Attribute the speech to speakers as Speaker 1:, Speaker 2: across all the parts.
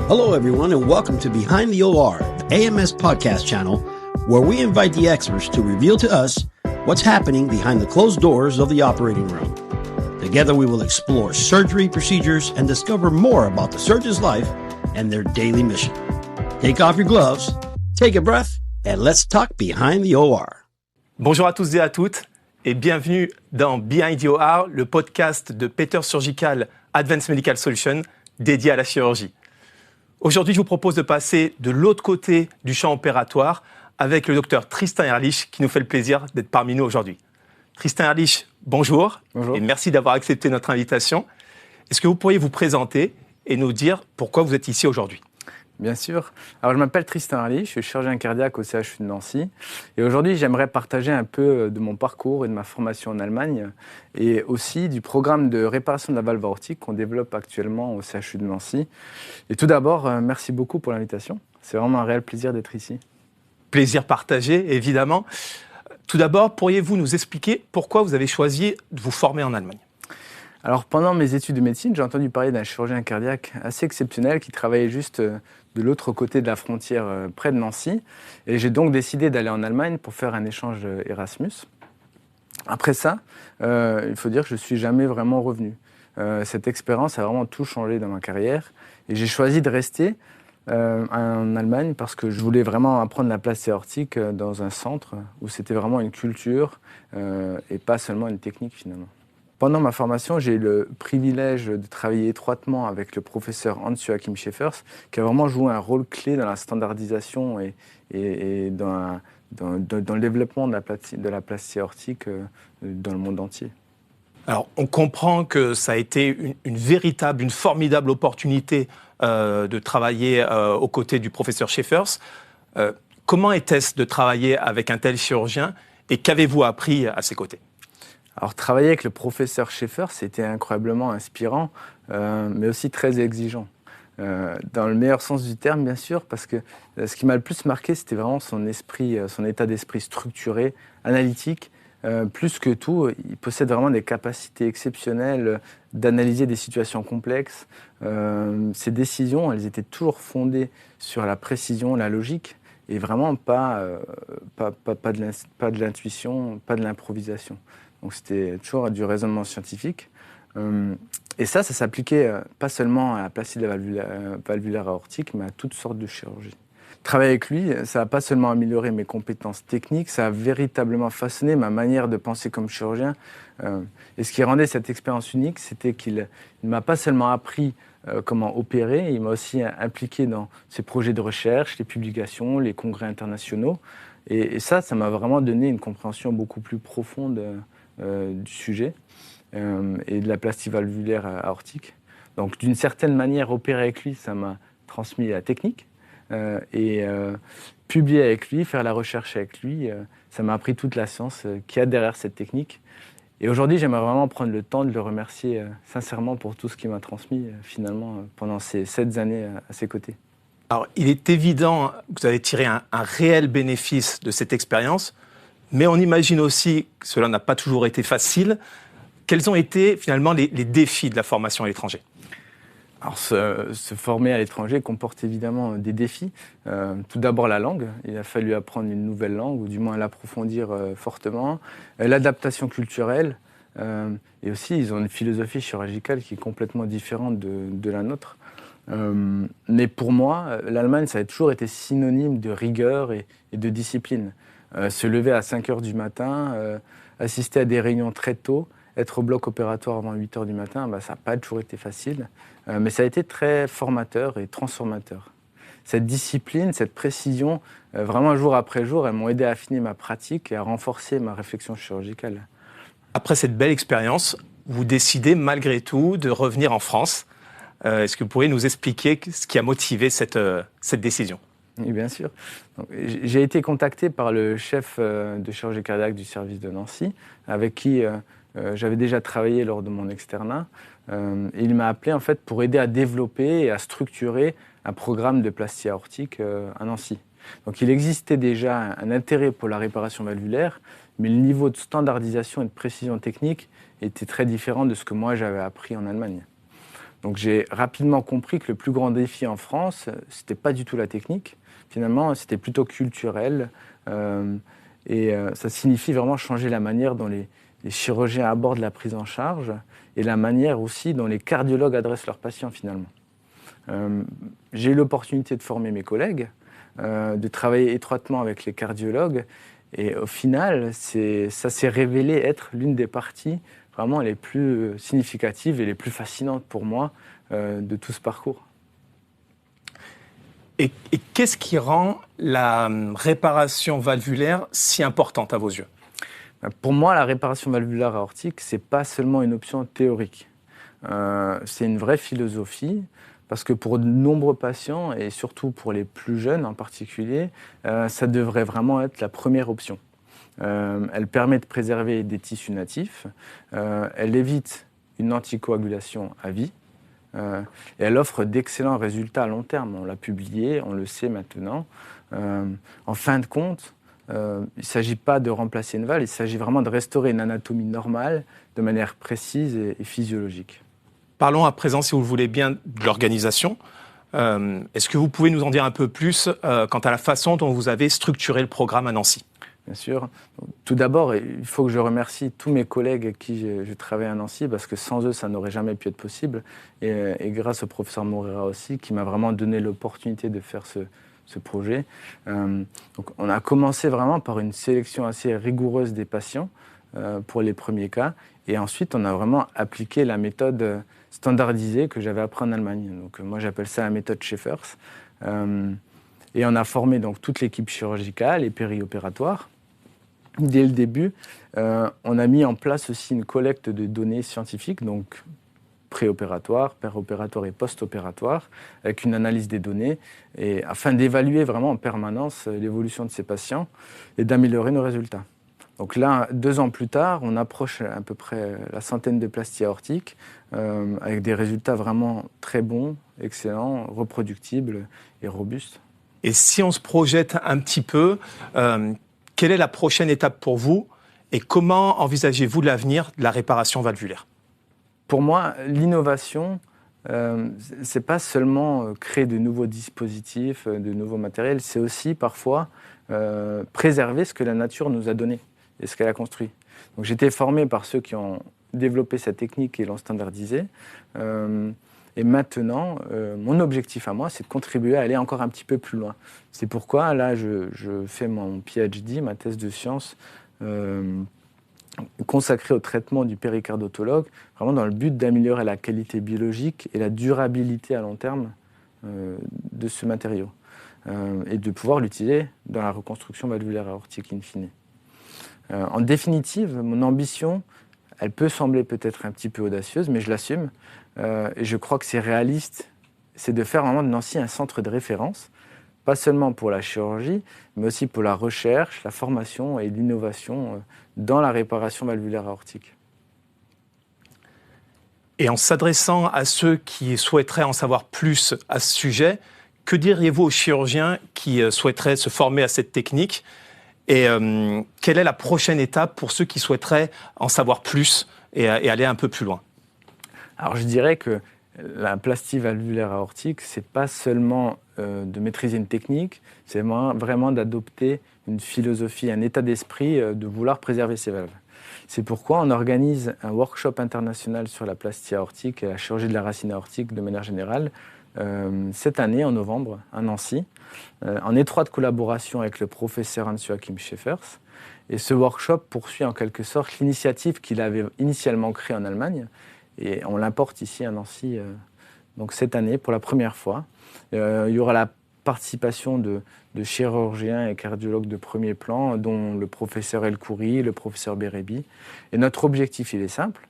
Speaker 1: Hello, everyone, and welcome to Behind the OR, the AMS podcast channel, where we invite the experts to reveal to us what's happening behind the closed doors of the operating room. Together, we will explore surgery procedures and discover more about the surgeon's life and their daily mission. Take off your gloves, take a breath, and let's talk Behind the OR.
Speaker 2: Bonjour à tous et à toutes, et bienvenue dans Behind the OR, le podcast de Peters Surgical Advanced Medical Solutions dédié à la chirurgie. Aujourd'hui, je vous propose de passer de l'autre côté du champ opératoire avec le docteur Tristan Ehrlich qui nous fait le plaisir d'être parmi nous aujourd'hui. Tristan Ehrlich, bonjour.
Speaker 3: Bonjour.
Speaker 2: Et merci d'avoir accepté notre invitation. Est-ce que vous pourriez vous présenter et nous dire pourquoi vous êtes ici aujourd'hui ?
Speaker 3: Bien sûr. Alors, je m'appelle Tristan Ehrlich, je suis chirurgien cardiaque au CHU de Nancy. Et aujourd'hui, j'aimerais partager un peu de mon parcours et de ma formation en Allemagne et aussi du programme de réparation de la valve aortique qu'on développe actuellement au CHU de Nancy. Et tout d'abord, merci beaucoup pour l'invitation. C'est vraiment un réel plaisir d'être ici.
Speaker 2: Plaisir partagé, évidemment. Tout d'abord, pourriez-vous nous expliquer pourquoi vous avez choisi de vous former en Allemagne ?
Speaker 3: Alors, pendant mes études de médecine, j'ai entendu parler d'un chirurgien cardiaque assez exceptionnel qui travaillait juste de l'autre côté de la frontière, près de Nancy. Et j'ai donc décidé d'aller en Allemagne pour faire un échange Erasmus. Après ça, il faut dire que je ne suis jamais vraiment revenu. Cette expérience a vraiment tout changé dans ma carrière. Et j'ai choisi de rester en Allemagne parce que je voulais vraiment apprendre la plastie aortique dans un centre où c'était vraiment une culture et pas seulement une technique finalement. Pendant ma formation, j'ai eu le privilège de travailler étroitement avec le professeur Hans-Joachim Schäfers, qui a vraiment joué un rôle clé dans la standardisation et dans le développement de la plastie aortique dans le monde entier.
Speaker 2: Alors, on comprend que ça a été une formidable opportunité de travailler aux côtés du professeur Schäfers. Comment était-ce de travailler avec un tel chirurgien et qu'avez-vous appris à ses côtés ?
Speaker 3: Alors, travailler avec le professeur Schäfers, c'était incroyablement inspirant, mais aussi très exigeant. Dans le meilleur sens du terme, bien sûr, parce que ce qui m'a le plus marqué, c'était vraiment son état d'esprit structuré, analytique. Plus que tout, il possède vraiment des capacités exceptionnelles d'analyser des situations complexes. Ses décisions, elles étaient toujours fondées sur la précision, la logique, et vraiment pas de l'intuition, pas de l'improvisation. Donc c'était toujours du raisonnement scientifique. Et ça s'appliquait pas seulement à la plastie de la valvulaire aortique, mais à toutes sortes de chirurgies. Travailler avec lui, ça n'a pas seulement amélioré mes compétences techniques, ça a véritablement façonné ma manière de penser comme chirurgien. Et ce qui rendait cette expérience unique, c'était qu'il ne m'a pas seulement appris comment opérer, il m'a aussi impliqué dans ses projets de recherche, les publications, les congrès internationaux. Et ça m'a vraiment donné une compréhension beaucoup plus profonde du sujet et de la plastie valvulaire aortique. Donc d'une certaine manière, opérer avec lui, ça m'a transmis la technique et publier avec lui, faire la recherche avec lui, ça m'a appris toute la science qu'il y a derrière cette technique. Et aujourd'hui, j'aimerais vraiment prendre le temps de le remercier sincèrement pour tout ce qu'il m'a transmis finalement pendant ces 7 années à ses côtés.
Speaker 2: Alors, il est évident que vous avez tiré un réel bénéfice de cette expérience, mais on imagine aussi que cela n'a pas toujours été facile. Quels ont été finalement les défis de la formation à l'étranger ?
Speaker 3: Alors, se former à l'étranger comporte évidemment des défis. Tout d'abord la langue. Il a fallu apprendre une nouvelle langue, ou du moins l'approfondir fortement. L'adaptation culturelle. Et aussi, ils ont une philosophie chirurgicale qui est complètement différente de la nôtre. Mais pour moi, l'Allemagne, ça a toujours été synonyme de rigueur et de discipline. Se lever à 5 heures du matin, assister à des réunions très tôt, être au bloc opératoire avant 8 heures du matin, ça n'a pas toujours été facile, mais ça a été très formateur et transformateur. Cette discipline, cette précision, vraiment jour après jour, elles m'ont aidé à affiner ma pratique et à renforcer ma réflexion chirurgicale.
Speaker 2: Après cette belle expérience, vous décidez malgré tout de revenir en France. Est-ce que vous pourriez nous expliquer ce qui a motivé cette décision ?
Speaker 3: Oui, bien sûr. Donc, j'ai été contacté par le chef de chirurgie cardiaque du service de Nancy, avec qui j'avais déjà travaillé lors de mon externat. Et il m'a appelé en fait pour aider à développer et à structurer un programme de plastie aortique à Nancy. Donc il existait déjà un intérêt pour la réparation valvulaire, mais le niveau de standardisation et de précision technique était très différent de ce que moi j'avais appris en Allemagne. Donc j'ai rapidement compris que le plus grand défi en France, c'était pas du tout la technique. Finalement, c'était plutôt culturel. Ça signifie vraiment changer la manière dont les chirurgiens abordent la prise en charge et la manière aussi dont les cardiologues adressent leurs patients finalement. J'ai eu l'opportunité de former mes collègues, de travailler étroitement avec les cardiologues et au final, ça s'est révélé être l'une des parties vraiment les plus significatives et les plus fascinantes pour moi de tout ce parcours.
Speaker 2: Et qu'est-ce qui rend la réparation valvulaire si importante à vos yeux ?
Speaker 3: Pour moi, la réparation valvulaire aortique, ce n'est pas seulement une option théorique. C'est une vraie philosophie, parce que pour de nombreux patients, et surtout pour les plus jeunes en particulier, ça devrait vraiment être la première option. Elle permet de préserver des tissus natifs, elle évite une anticoagulation à vie, et elle offre d'excellents résultats à long terme. On l'a publié, on le sait maintenant. En fin de compte, il ne s'agit pas de remplacer une valve, il s'agit vraiment de restaurer une anatomie normale de manière précise et physiologique.
Speaker 2: Parlons à présent, si vous le voulez bien, de l'organisation. Est-ce que vous pouvez nous en dire un peu plus quant à la façon dont vous avez structuré le programme à Nancy ?
Speaker 3: Bien sûr. Tout d'abord, il faut que je remercie tous mes collègues avec qui je travaille à Nancy, parce que sans eux, ça n'aurait jamais pu être possible. Et grâce au professeur Moreira aussi, qui m'a vraiment donné l'opportunité de faire ce projet. Donc, on a commencé vraiment par une sélection assez rigoureuse des patients pour les premiers cas. Et ensuite, on a vraiment appliqué la méthode standardisée que j'avais appris en Allemagne. Donc, moi, j'appelle ça la méthode Schaeffer's. Et on a formé donc toute l'équipe chirurgicale et périopératoire. Dès le début, on a mis en place aussi une collecte de données scientifiques, donc préopératoire, péropératoire et post-opératoire, avec une analyse des données, et afin d'évaluer vraiment en permanence l'évolution de ces patients et d'améliorer nos résultats. Donc là, 2 ans plus tard, on approche à peu près la centaine de plasties aortiques, avec des résultats vraiment très bons, excellents, reproductibles et robustes.
Speaker 2: Et si on se projette un petit peu, quelle est la prochaine étape pour vous et comment envisagez-vous l'avenir de la réparation valvulaire ?
Speaker 3: Pour moi, l'innovation, c'est pas seulement créer de nouveaux dispositifs, de nouveaux matériels, c'est aussi parfois préserver ce que la nature nous a donné et ce qu'elle a construit. Donc j'ai été formé par ceux qui ont développé cette technique et l'ont standardisée. Et maintenant, mon objectif à moi, c'est de contribuer à aller encore un petit peu plus loin. C'est pourquoi, là, je fais mon PhD, ma thèse de sciences, consacrée au traitement du péricardotologue, vraiment dans le but d'améliorer la qualité biologique et la durabilité à long terme de ce matériau, et de pouvoir l'utiliser dans la reconstruction valvulaire aortique in fine. En définitive, mon ambition, elle peut sembler peut-être un petit peu audacieuse, mais je l'assume. Et je crois que c'est réaliste, c'est de faire vraiment de Nancy un centre de référence, pas seulement pour la chirurgie, mais aussi pour la recherche, la formation et l'innovation dans la réparation valvulaire aortique.
Speaker 2: Et en s'adressant à ceux qui souhaiteraient en savoir plus à ce sujet, que diriez-vous aux chirurgiens qui souhaiteraient se former à cette technique ? Et quelle est la prochaine étape pour ceux qui souhaiteraient en savoir plus et aller un peu plus loin ? Alors
Speaker 3: je dirais que la plastie valvulaire aortique, c'est pas seulement de maîtriser une technique, c'est vraiment d'adopter une philosophie, un état d'esprit de vouloir préserver ses valves. C'est pourquoi on organise un workshop international sur la plastie aortique et la chirurgie de la racine aortique de manière générale cette année, en novembre, à Nancy, en étroite collaboration avec le professeur Hans-Joachim Schaeffer's. Et ce workshop poursuit en quelque sorte l'initiative qu'il avait initialement créée en Allemagne, et on l'importe ici à Nancy donc cette année pour la première fois. Il y aura la participation de chirurgiens et cardiologues de premier plan, dont le professeur El Khoury, le professeur Bérébi. Et notre objectif, il est simple,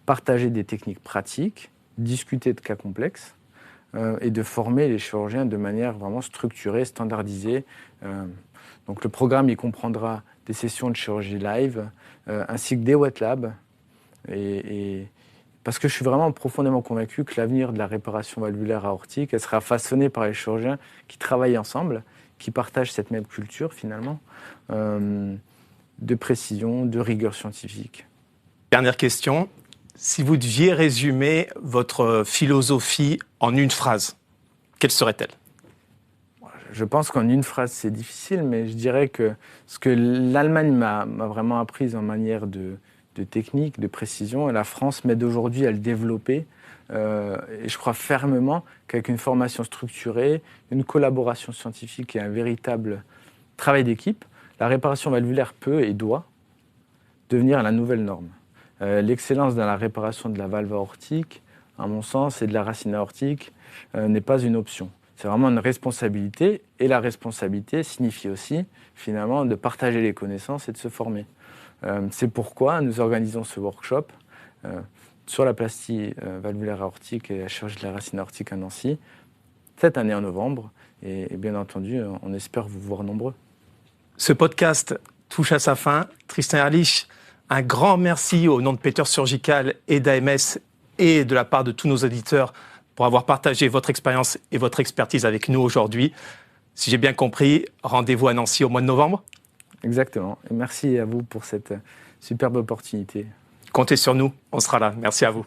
Speaker 3: partager des techniques pratiques, discuter de cas complexes et de former les chirurgiens de manière vraiment structurée, standardisée. Donc le programme, il comprendra des sessions de chirurgie live, ainsi que des wet labs. Et parce que je suis vraiment profondément convaincu que l'avenir de la réparation valvulaire aortique, elle sera façonnée par les chirurgiens qui travaillent ensemble, qui partagent cette même culture finalement, de précision, de rigueur scientifique.
Speaker 2: Dernière question, Si vous deviez résumer votre philosophie en une phrase, quelle serait-elle ?
Speaker 3: Je pense qu'en une phrase, c'est difficile, mais je dirais que ce que l'Allemagne m'a vraiment appris en manière de technique, de précision, et la France m'aide aujourd'hui à le développer. Et je crois fermement qu'avec une formation structurée, une collaboration scientifique et un véritable travail d'équipe, la réparation valvulaire peut et doit devenir la nouvelle norme. L'excellence dans la réparation de la valve aortique, à mon sens, et de la racine aortique, n'est pas une option. C'est vraiment une responsabilité, et la responsabilité signifie aussi, finalement, de partager les connaissances et de se former. C'est pourquoi nous organisons ce workshop sur la plastie valvulaire aortique et la chirurgie de la racine aortique à Nancy, cette année en novembre, et bien entendu, on espère vous voir nombreux.
Speaker 2: Ce podcast touche à sa fin. Tristan Ehrlich, un grand merci au nom de Peters Surgical et d'AMS et de la part de tous nos auditeurs pour avoir partagé votre expérience et votre expertise avec nous aujourd'hui. Si j'ai bien compris, rendez-vous à Nancy au mois de novembre.
Speaker 3: Exactement. Et merci à vous pour cette superbe opportunité.
Speaker 2: Comptez sur nous, on sera là. Merci à vous.